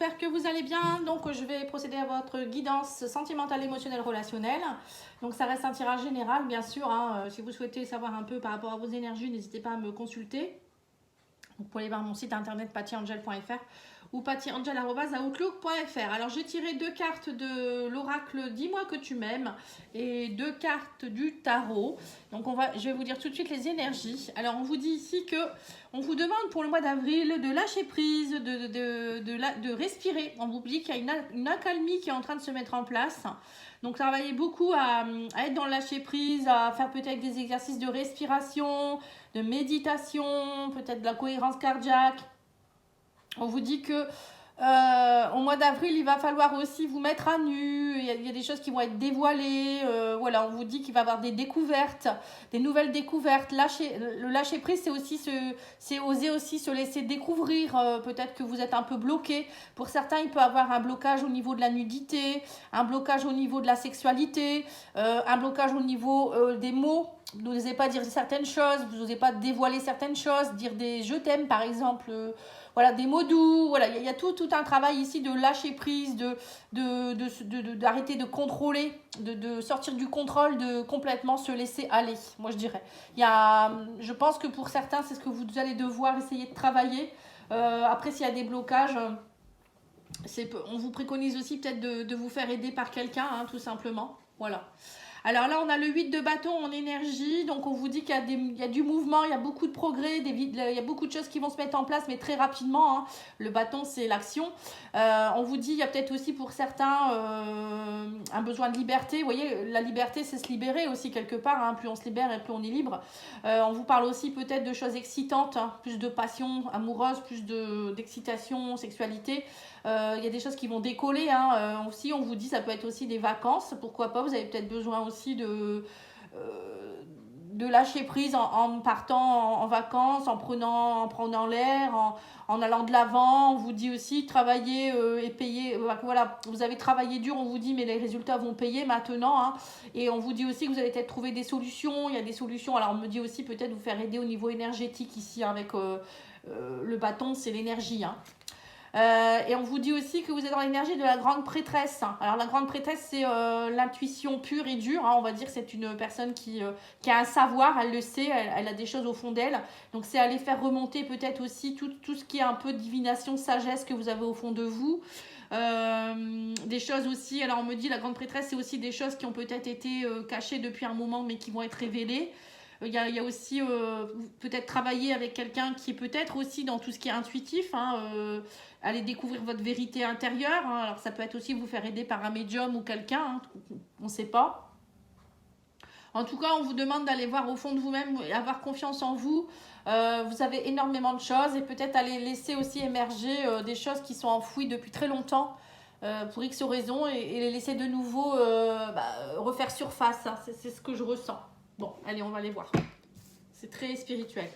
j'espère que vous allez bien. Donc je vais procéder à votre guidance sentimentale, émotionnelle, relationnelle. Donc ça reste un tirage général bien sûr, hein. Si vous souhaitez savoir un peu par rapport à vos énergies, n'hésitez pas à me consulter. Vous pouvez aller voir mon site internet pattyangel.fr ou pattyangel.outlook.fr. Alors j'ai tiré deux cartes de l'oracle Dis-moi que tu m'aimes et deux cartes du tarot. Donc je vais vous dire tout de suite les énergies. Alors on vous dit ici que on vous demande pour le mois d'avril de lâcher prise, de respirer. On vous dit qu'il y a une accalmie qui est en train de se mettre en place. Donc travaillez beaucoup à être dans le lâcher prise, à faire peut-être des exercices de respiration, de méditation, peut-être de la cohérence cardiaque. On vous dit que au mois d'avril, il va falloir aussi vous mettre à nu. Il y a des choses qui vont être dévoilées. Voilà, on vous dit qu'il va y avoir des découvertes, des nouvelles découvertes. Le lâcher prise, c'est oser aussi se laisser découvrir. Peut-être que vous êtes un peu bloqué. Pour certains, il peut y avoir un blocage au niveau de la nudité, un blocage au niveau de la sexualité, un blocage au niveau des mots. Vous n'osez pas dire certaines choses, vous n'osez pas dévoiler certaines choses, dire des je t'aime par exemple. Voilà, des mots doux, voilà, il y a tout un travail ici de lâcher prise, d'arrêter de contrôler, de sortir du contrôle, de complètement se laisser aller, moi je dirais. Je pense que pour certains, c'est ce que vous allez devoir essayer de travailler. Après, s'il y a des blocages, on vous préconise aussi peut-être de vous faire aider par quelqu'un, hein, tout simplement. Voilà. Alors là, on a le 8 de bâton en énergie. Donc, on vous dit qu'il y a du mouvement, il y a beaucoup de progrès, il y a beaucoup de choses qui vont se mettre en place, mais très rapidement, hein. Le bâton, c'est l'action. On vous dit, il y a peut-être aussi pour certains un besoin de liberté. Vous voyez, la liberté, c'est se libérer aussi quelque part, hein. Plus on se libère et plus on est libre. On vous parle aussi peut-être de choses excitantes, hein. Plus de passion amoureuse, plus d'excitation, sexualité. Il y a des choses qui vont décoller, hein. Aussi, on vous dit, ça peut être aussi des vacances. Pourquoi pas, vous avez peut-être besoin aussi de lâcher prise en partant en vacances, en prenant l'air, en allant de l'avant. On vous dit aussi travailler et payer. Voilà, vous avez travaillé dur, on vous dit, mais les résultats vont payer maintenant, hein. Et on vous dit aussi que vous allez peut-être trouver des solutions. Il y a des solutions. Alors on me dit aussi peut-être vous faire aider au niveau énergétique ici, hein, avec le bâton, c'est l'énergie, hein. Et on vous dit aussi que vous êtes dans l'énergie de la grande prêtresse. Alors la grande prêtresse, c'est l'intuition pure et dure, hein. On va dire que c'est une personne qui a un savoir, elle le sait, elle a des choses au fond d'elle. Donc c'est aller faire remonter peut-être aussi tout ce qui est un peu divination, sagesse que vous avez au fond de vous. Des choses aussi, alors on me dit la grande prêtresse, c'est aussi des choses qui ont peut-être été cachées depuis un moment mais qui vont être révélées. Il y a aussi peut-être travailler avec quelqu'un qui est peut-être aussi dans tout ce qui est intuitif, hein, aller découvrir votre vérité intérieure, hein. Alors ça peut être aussi vous faire aider par un médium ou quelqu'un, hein, on ne sait pas. En tout cas, on vous demande d'aller voir au fond de vous-même et avoir confiance en vous. Vous avez énormément de choses et peut-être aller laisser aussi émerger des choses qui sont enfouies depuis très longtemps pour X raisons et les laisser de nouveau refaire surface, hein. C'est ce que je ressens. Bon, allez, on va les voir. C'est très spirituel.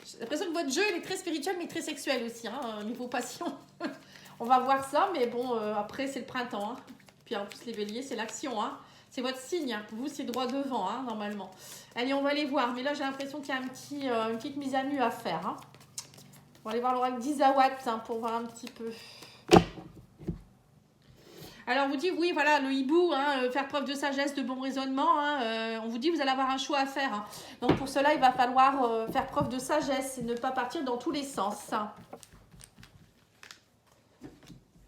J'ai l'impression que votre jeu, il est très spirituel, mais très sexuel aussi, hein, niveau passion. On va voir ça, mais bon, après, c'est le printemps, hein. Puis en plus, les béliers, c'est l'action, hein. C'est votre signe, hein. Vous, c'est droit devant, hein, normalement. Allez, on va les voir. Mais là, j'ai l'impression qu'il y a une petite mise à nu à faire, hein. On va aller voir l'oracle d'Isawat, hein, pour voir un petit peu. Alors on vous dit, oui, voilà, le hibou, hein, faire preuve de sagesse, de bon raisonnement, hein, on vous dit, vous allez avoir un choix à faire, hein. Donc pour cela, il va falloir faire preuve de sagesse et ne pas partir dans tous les sens.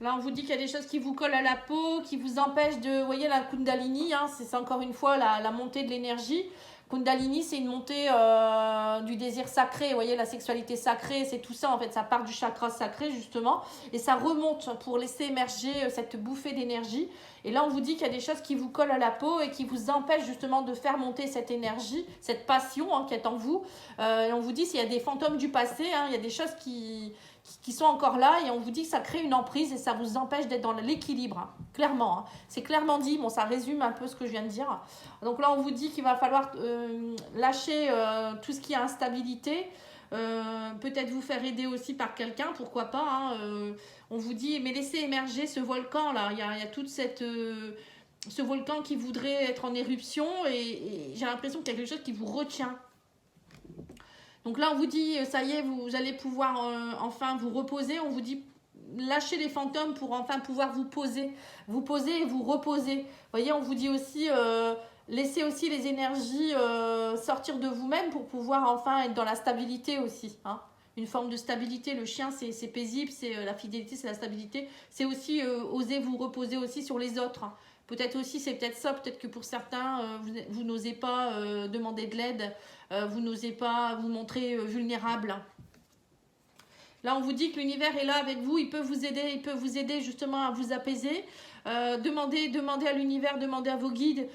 Là, on vous dit qu'il y a des choses qui vous collent à la peau, qui vous empêchent de... Vous voyez, la Kundalini, hein, c'est encore une fois la montée de l'énergie. Kundalini, c'est une montée du désir sacré. Vous voyez, la sexualité sacrée, c'est tout ça. En fait, ça part du chakra sacré, justement. Et ça remonte pour laisser émerger cette bouffée d'énergie. Et là, on vous dit qu'il y a des choses qui vous collent à la peau et qui vous empêchent justement de faire monter cette énergie, cette passion, hein, qui est en vous. Et on vous dit s'il y a des fantômes du passé, hein, il y a des choses qui sont encore là et on vous dit que ça crée une emprise et ça vous empêche d'être dans l'équilibre, hein, clairement, hein. C'est clairement dit, bon, ça résume un peu ce que je viens de dire. Donc là, on vous dit qu'il va falloir lâcher tout ce qui est instabilité, peut-être vous faire aider aussi par quelqu'un, pourquoi pas, hein. On vous dit, mais laissez émerger ce volcan là, il y a toute ce volcan qui voudrait être en éruption et j'ai l'impression qu'il y a quelque chose qui vous retient. Donc là, on vous dit, ça y est, vous allez pouvoir enfin vous reposer. On vous dit, lâchez les fantômes pour enfin pouvoir vous poser et vous reposer. Vous voyez, on vous dit aussi, laissez aussi les énergies sortir de vous-même pour pouvoir enfin être dans la stabilité aussi. Hein. Une forme de stabilité. Le chien, c'est paisible, c'est la fidélité, c'est la stabilité. C'est aussi oser vous reposer aussi sur les autres. Peut-être aussi, c'est peut-être ça, peut-être que pour certains, vous n'osez pas demander de l'aide, vous n'osez pas vous montrer vulnérable. Là, on vous dit que l'univers est là avec vous, il peut vous aider justement à vous apaiser. Demandez à l'univers, demandez à vos guides.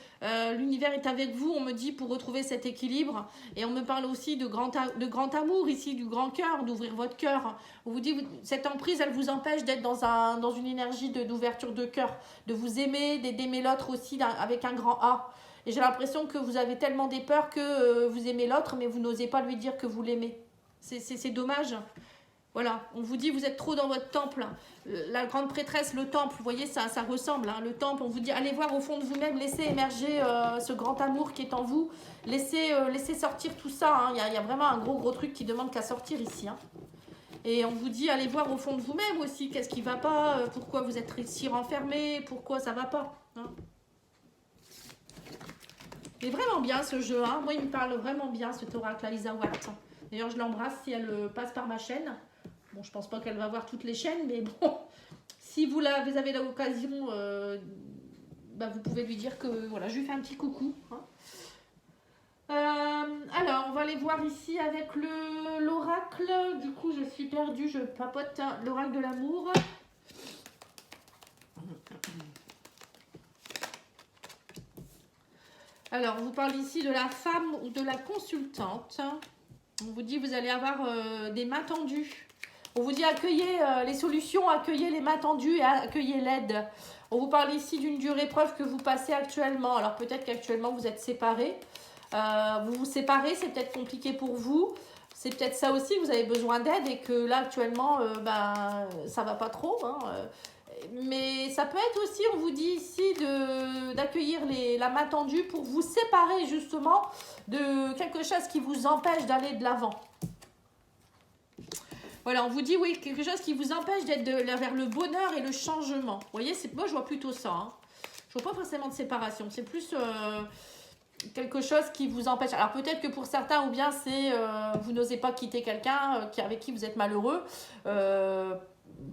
L'univers est avec vous, on me dit, pour retrouver cet équilibre. Et on me parle aussi de grand amour ici, du grand cœur, d'ouvrir votre cœur. On vous dit, cette emprise, elle vous empêche d'être dans une énergie d'ouverture de cœur, de vous aimer, d'aimer l'autre aussi avec un grand A. Et j'ai l'impression que vous avez tellement des peurs que vous aimez l'autre, mais vous n'osez pas lui dire que vous l'aimez. C'est dommage. Voilà, on vous dit vous êtes trop dans votre temple. La grande prêtresse, le temple, vous voyez, ça ressemble. Hein, le temple, on vous dit allez voir au fond de vous-même, laissez émerger ce grand amour qui est en vous. Laissez sortir tout ça. Hein. Il y a vraiment un gros truc qui demande qu'à sortir ici. Hein. Et on vous dit allez voir au fond de vous-même aussi, qu'est-ce qui ne va pas, pourquoi vous êtes si renfermé, pourquoi ça ne va pas. Hein. Il est vraiment bien ce jeu. Hein. Moi, il me parle vraiment bien, ce Oracle Lisa Watt. D'ailleurs, je l'embrasse si elle passe par ma chaîne. Bon, je pense pas qu'elle va voir toutes les chaînes, mais bon, si vous avez l'occasion, vous pouvez lui dire que voilà, je lui fais un petit coucou. Hein. Alors, on va aller voir ici avec l'oracle. Du coup, je suis perdue, je papote l'oracle de l'amour. Alors, on vous parle ici de la femme ou de la consultante. On vous dit vous allez avoir des mains tendues. On vous dit accueillez les solutions, accueillez les mains tendues et accueillez l'aide. On vous parle ici d'une dure épreuve que vous passez actuellement. Alors peut-être qu'actuellement vous êtes séparés. Vous vous séparez, c'est peut-être compliqué pour vous. C'est peut-être ça aussi, que vous avez besoin d'aide et que là actuellement, ça va pas trop. Hein. Mais ça peut être aussi, on vous dit ici, d'accueillir la main tendue pour vous séparer justement de quelque chose qui vous empêche d'aller de l'avant. Voilà, on vous dit, oui, quelque chose qui vous empêche d'être vers le bonheur et le changement. Vous voyez, moi, je vois plutôt ça. Hein. Je ne vois pas forcément de séparation. C'est plus quelque chose qui vous empêche. Alors, peut-être que pour certains, ou bien c'est vous n'osez pas quitter quelqu'un avec qui vous êtes malheureux.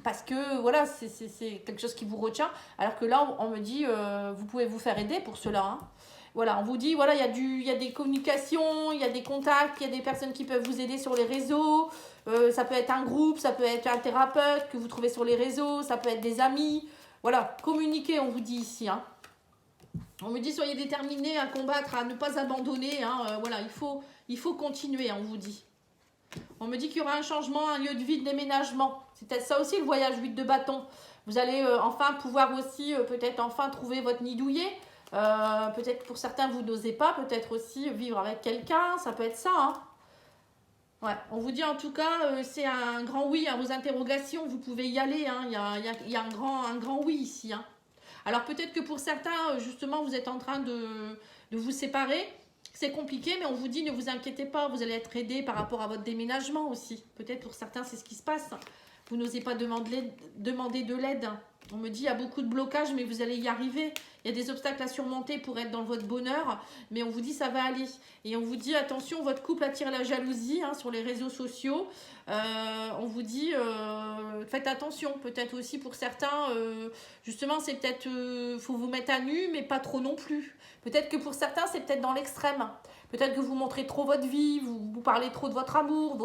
Parce que, voilà, c'est quelque chose qui vous retient. Alors que là, on me dit, vous pouvez vous faire aider pour cela. Hein. Voilà, on vous dit, voilà, il y a des communications, il y a des contacts, il y a des personnes qui peuvent vous aider sur les réseaux. Ça peut être un groupe, ça peut être un thérapeute que vous trouvez sur les réseaux, ça peut être des amis. Voilà, communiquez, on vous dit ici. Hein. On me dit, soyez déterminés à combattre, à ne pas abandonner. Hein. Voilà, il faut continuer, on vous dit. On me dit qu'il y aura un changement, un lieu de vie, de déménagement. C'est peut-être ça aussi le voyage 8 de bâton. Vous allez enfin pouvoir aussi, peut-être enfin trouver votre nid douillet. Peut-être pour certains vous n'osez pas, peut-être aussi vivre avec quelqu'un, ça peut être ça. Hein. Ouais, on vous dit en tout cas, c'est un grand oui à vos interrogations, vous pouvez y aller. Hein. Il y a un grand oui ici. Hein. Alors peut-être que pour certains, justement, vous êtes en train de vous séparer. C'est compliqué, mais on vous dit ne vous inquiétez pas, vous allez être aidé par rapport à votre déménagement aussi. Peut-être pour certains, c'est ce qui se passe. Vous n'osez pas demander de l'aide. On me dit il y a beaucoup de blocages, mais vous allez y arriver. Il y a des obstacles à surmonter pour être dans votre bonheur, mais on vous dit ça va aller. Et on vous dit attention, votre couple attire la jalousie hein, sur les réseaux sociaux. On vous dit faites attention. Peut-être aussi pour certains, justement, c'est peut-être faut vous mettre à nu, mais pas trop non plus. Peut-être que pour certains, c'est peut-être dans l'extrême. Peut-être que vous montrez trop votre vie, vous parlez trop de votre amour,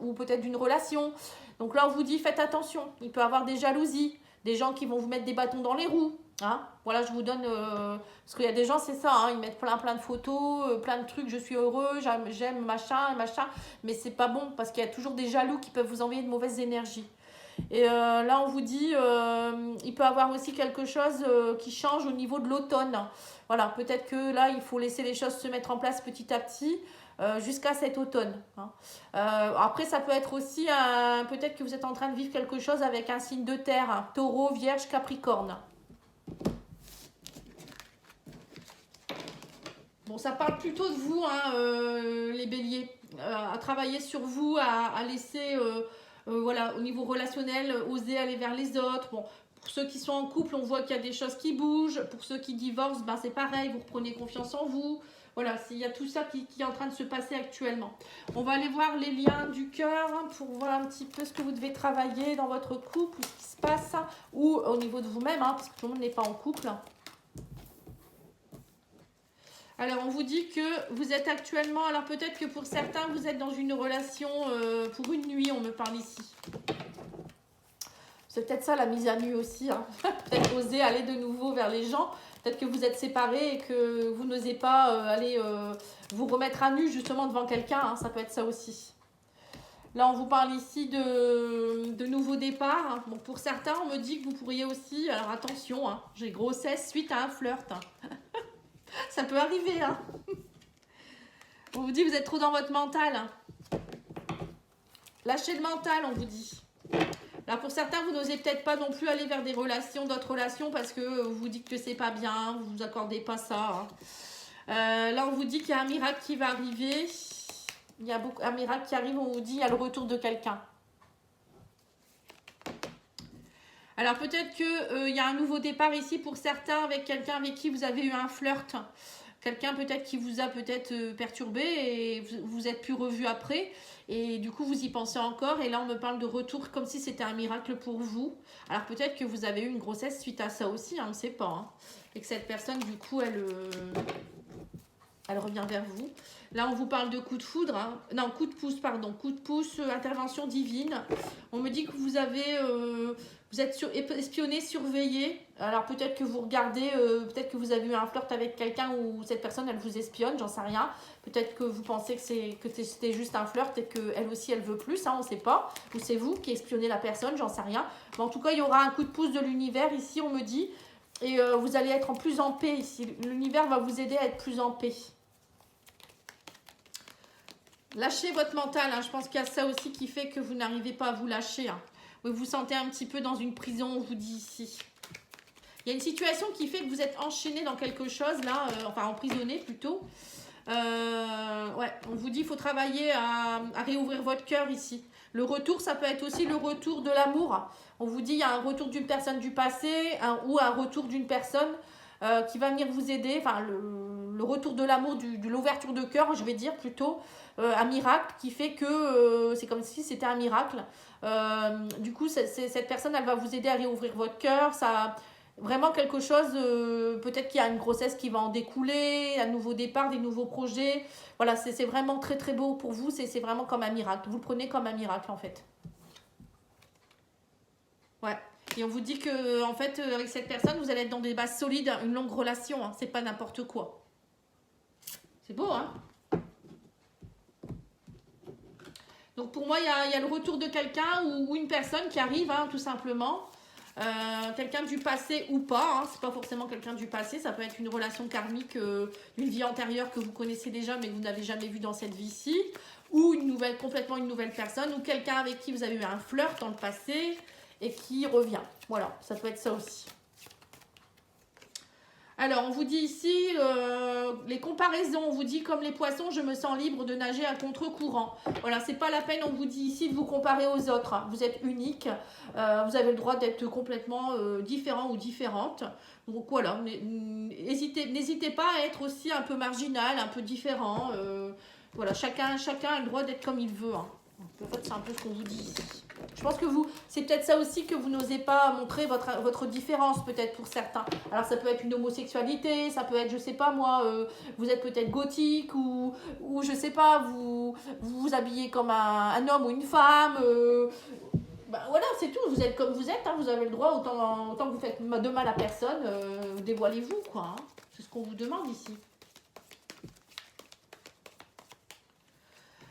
ou peut-être d'une relation. Donc là, on vous dit faites attention. Il peut y avoir des jalousies. Des gens qui vont vous mettre des bâtons dans les roues. Hein. Voilà, je vous donne... parce qu'il y a des gens, c'est ça, hein, ils mettent plein de photos, plein de trucs, je suis heureux, j'aime machin. Mais c'est pas bon, parce qu'il y a toujours des jaloux qui peuvent vous envoyer de mauvaises énergies. Et là, on vous dit, il peut y avoir aussi quelque chose qui change au niveau de l'automne. Voilà, peut-être que là, il faut laisser les choses se mettre en place petit à petit. Jusqu'à cet automne. Hein. Après, ça peut être aussi, peut-être que vous êtes en train de vivre quelque chose avec un signe de terre, hein, taureau, vierge, capricorne. Bon, ça parle plutôt de vous, hein, les béliers. à travailler sur vous, à laisser, voilà, au niveau relationnel, oser aller vers les autres. Bon, pour ceux qui sont en couple, on voit qu'il y a des choses qui bougent. Pour ceux qui divorcent, ben c'est pareil, vous reprenez confiance en vous. Voilà, il y a tout ça qui est en train de se passer actuellement. On va aller voir les liens du cœur pour voir un petit peu ce que vous devez travailler dans votre couple, ce qui se passe, ou au niveau de vous-même, parce que tout le monde n'est pas en couple. Alors, on vous dit que vous êtes actuellement... Alors, peut-être que pour certains, vous êtes dans une relation pour une nuit, on me parle ici. C'est peut-être ça, la mise à nu aussi. Peut-être oser aller de nouveau vers les gens. Peut-être que vous êtes séparés et que vous n'osez pas aller vous remettre à nu justement devant quelqu'un. Ça peut être ça aussi. Là, on vous parle ici de nouveaux départs. Bon, pour certains, on me dit que vous pourriez aussi... Alors, attention, j'ai grossesse suite à un flirt. Ça peut arriver. On vous dit que vous êtes trop dans votre mental. Lâchez le mental, on vous dit. Là, pour certains, vous n'osez peut-être pas non plus aller vers des relations, d'autres relations, parce que vous vous dites que c'est pas bien, vous vous accordez pas ça. Là, on vous dit qu'il y a un miracle qui va arriver. Il y a un miracle qui arrive, on vous dit, il y a le retour de quelqu'un. Alors, peut-être qu'il y a un nouveau départ ici pour certains, avec quelqu'un avec qui vous avez eu un flirt. Quelqu'un peut-être qui vous a peut-être perturbé et vous êtes plus revu après. Et du coup, vous y pensez encore. Et là, on me parle de retour comme si c'était un miracle pour vous. Alors, peut-être que vous avez eu une grossesse suite à ça aussi. On ne sait pas. Et que cette personne, du coup, elle revient vers vous. Là, on vous parle de coup de foudre. Non, coup de pouce, pardon. Coup de pouce, intervention divine. On me dit que vous avez... vous êtes espionné, surveillé. Alors peut-être que vous regardez, peut-être que vous avez eu un flirt avec quelqu'un où cette personne, elle vous espionne, j'en sais rien. Peut-être que vous pensez que c'était juste un flirt et qu'elle aussi, elle veut plus, on ne sait pas. Ou c'est vous qui espionnez la personne, j'en sais rien. Mais en tout cas, il y aura un coup de pouce de l'univers ici, on me dit. Et vous allez être plus en paix ici. L'univers va vous aider à être plus en paix. Lâchez votre mental, je pense qu'il y a ça aussi qui fait que vous n'arrivez pas à vous lâcher. Vous vous sentez un petit peu dans une prison, on vous dit ici. Il y a une situation qui fait que vous êtes enchaîné dans quelque chose, là, enfin emprisonné plutôt. Ouais, on vous dit qu'il faut travailler à réouvrir votre cœur ici. Le retour, ça peut être aussi le retour de l'amour. On vous dit il y a un retour d'une personne du passé ou un retour d'une personne qui va venir vous aider. Enfin, le retour de l'amour, de l'ouverture de cœur, je vais dire plutôt. Un miracle qui fait que c'est comme si c'était un miracle. Du coup, cette personne, elle va vous aider à réouvrir votre cœur. Ça, vraiment quelque chose, peut-être qu'il y a une grossesse qui va en découler, un nouveau départ, des nouveaux projets. Voilà, c'est vraiment très très beau pour vous. C'est vraiment comme un miracle. Vous le prenez comme un miracle en fait. Ouais. Et on vous dit que en fait, avec cette personne, vous allez être dans des bases solides, une longue relation. C'est pas n'importe quoi. C'est beau, Donc pour moi, il y a le retour de quelqu'un ou une personne qui arrive, tout simplement. Quelqu'un du passé ou pas, c'est pas forcément quelqu'un du passé, ça peut être une relation karmique d'une vie antérieure que vous connaissez déjà mais que vous n'avez jamais vu dans cette vie-ci, ou complètement une nouvelle personne, ou quelqu'un avec qui vous avez eu un flirt dans le passé et qui revient. Voilà, ça peut être ça aussi. Alors, on vous dit ici, les comparaisons, on vous dit comme les poissons, je me sens libre de nager à contre-courant. Voilà, c'est pas la peine, on vous dit ici de vous comparer aux autres. Vous êtes unique, vous avez le droit d'être complètement différent ou différente. Donc voilà, n'hésitez pas à être aussi un peu marginal, un peu différent. Voilà, chacun a le droit d'être comme il veut. En fait, c'est un peu ce qu'on vous dit ici. Je pense que c'est peut-être ça aussi que vous n'osez pas montrer votre différence peut-être pour certains. Alors ça peut être une homosexualité, ça peut être, je sais pas moi, vous êtes peut-être gothique ou je sais pas, vous habillez comme un homme ou une femme. Voilà, c'est tout, vous êtes comme vous êtes, vous avez le droit, autant que vous faites de mal à personne, dévoilez-vous quoi. C'est ce qu'on vous demande ici.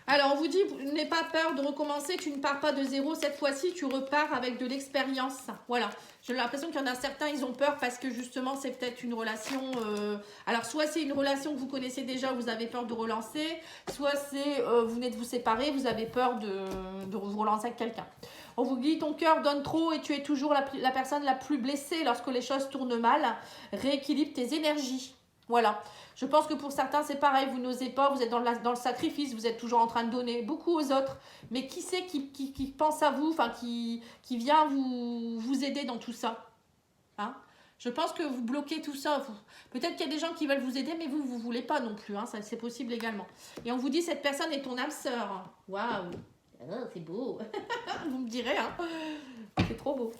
Alors, on vous dit, n'aie pas peur de recommencer, tu ne pars pas de zéro, cette fois-ci, tu repars avec de l'expérience. Voilà, j'ai l'impression qu'il y en a certains, ils ont peur parce que justement, c'est peut-être une relation... Alors, soit c'est une relation que vous connaissez déjà, vous avez peur de relancer, soit c'est, vous venez de vous séparer, vous avez peur de vous relancer avec quelqu'un. On vous dit, ton cœur donne trop et tu es toujours la personne la plus blessée lorsque les choses tournent mal. Rééquilibre tes énergies. Voilà, je pense que pour certains c'est pareil, vous n'osez pas, vous êtes dans le sacrifice, vous êtes toujours en train de donner beaucoup aux autres, mais qui c'est qui pense à vous, enfin qui vient vous aider dans tout ça, hein? Je pense que vous bloquez tout ça, peut-être qu'il y a des gens qui veulent vous aider, mais vous ne voulez pas non plus, hein, c'est possible également. Et on vous dit, cette personne est ton âme sœur, waouh, oh, c'est beau, vous me direz, hein, c'est trop beau.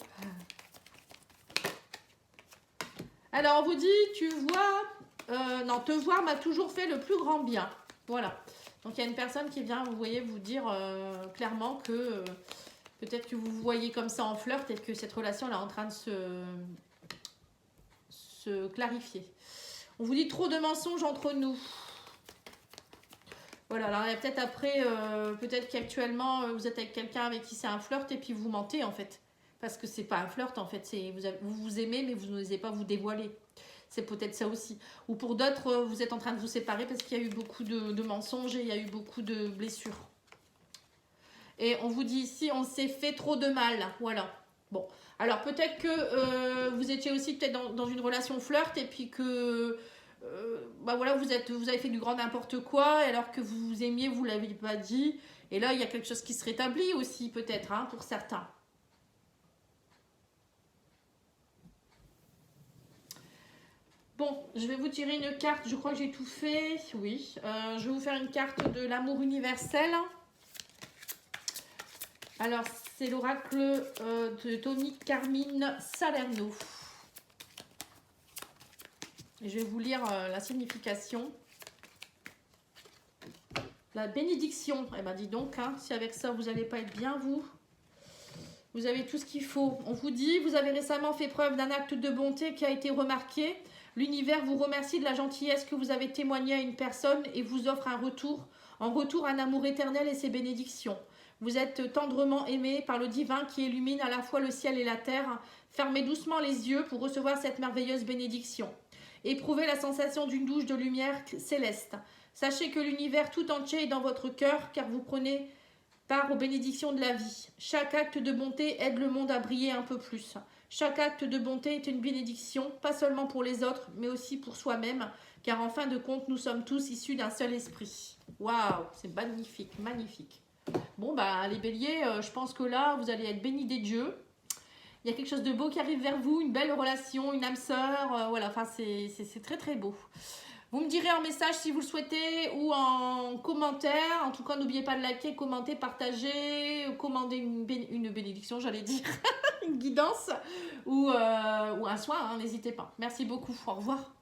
Alors on vous dit, tu vois... non, te voir m'a toujours fait le plus grand bien. Voilà. Donc, il y a une personne qui vient, vous voyez, vous dire clairement que peut-être que vous vous voyez comme ça en flirt et que cette relation est en train de se clarifier. On vous dit trop de mensonges entre nous. Voilà, alors il y a peut-être après, peut-être qu'actuellement, vous êtes avec quelqu'un avec qui c'est un flirt et puis vous mentez en fait. Parce que c'est pas un flirt en fait, vous vous aimez mais vous n'osez pas vous dévoiler. C'est peut-être ça aussi. Ou pour d'autres, vous êtes en train de vous séparer parce qu'il y a eu beaucoup de mensonges et il y a eu beaucoup de blessures. Et on vous dit ici, on s'est fait trop de mal. Voilà. Bon. Alors peut-être que vous étiez aussi peut-être dans une relation flirt et puis que bah voilà, vous avez fait du grand n'importe quoi alors que vous vous aimiez, vous ne l'avez pas dit. Et là, il y a quelque chose qui se rétablit aussi peut-être, hein, pour certains. Bon, je vais vous tirer une carte, je crois que j'ai tout fait, oui. Je vais vous faire une carte de l'amour universel. Alors, c'est l'oracle de Tony Carmine Salerno. Et je vais vous lire la signification. La bénédiction, eh ben dis donc, hein, si avec ça vous n'allez pas être bien, vous avez tout ce qu'il faut. On vous dit, vous avez récemment fait preuve d'un acte de bonté qui a été remarqué. L'univers vous remercie de la gentillesse que vous avez témoignée à une personne et vous offre en retour un amour éternel et ses bénédictions. Vous êtes tendrement aimé par le divin qui illumine à la fois le ciel et la terre. Fermez doucement les yeux pour recevoir cette merveilleuse bénédiction. Éprouvez la sensation d'une douche de lumière céleste. Sachez que l'univers tout entier est dans votre cœur car vous prenez part aux bénédictions de la vie. Chaque acte de bonté aide le monde à briller un peu plus. Chaque acte de bonté est une bénédiction, pas seulement pour les autres, mais aussi pour soi-même, car en fin de compte, nous sommes tous issus d'un seul esprit. Waouh, c'est magnifique, magnifique. Bon, bah, les béliers, je pense que là, vous allez être bénis des dieux. Il y a quelque chose de beau qui arrive vers vous, une belle relation, une âme sœur, voilà, enfin, c'est très très beau. Vous me direz en message si vous le souhaitez ou en commentaire. En tout cas, n'oubliez pas de liker, commenter, partager, commander une bénédiction, j'allais dire, une guidance ou un soin, hein, n'hésitez pas. Merci beaucoup, au revoir.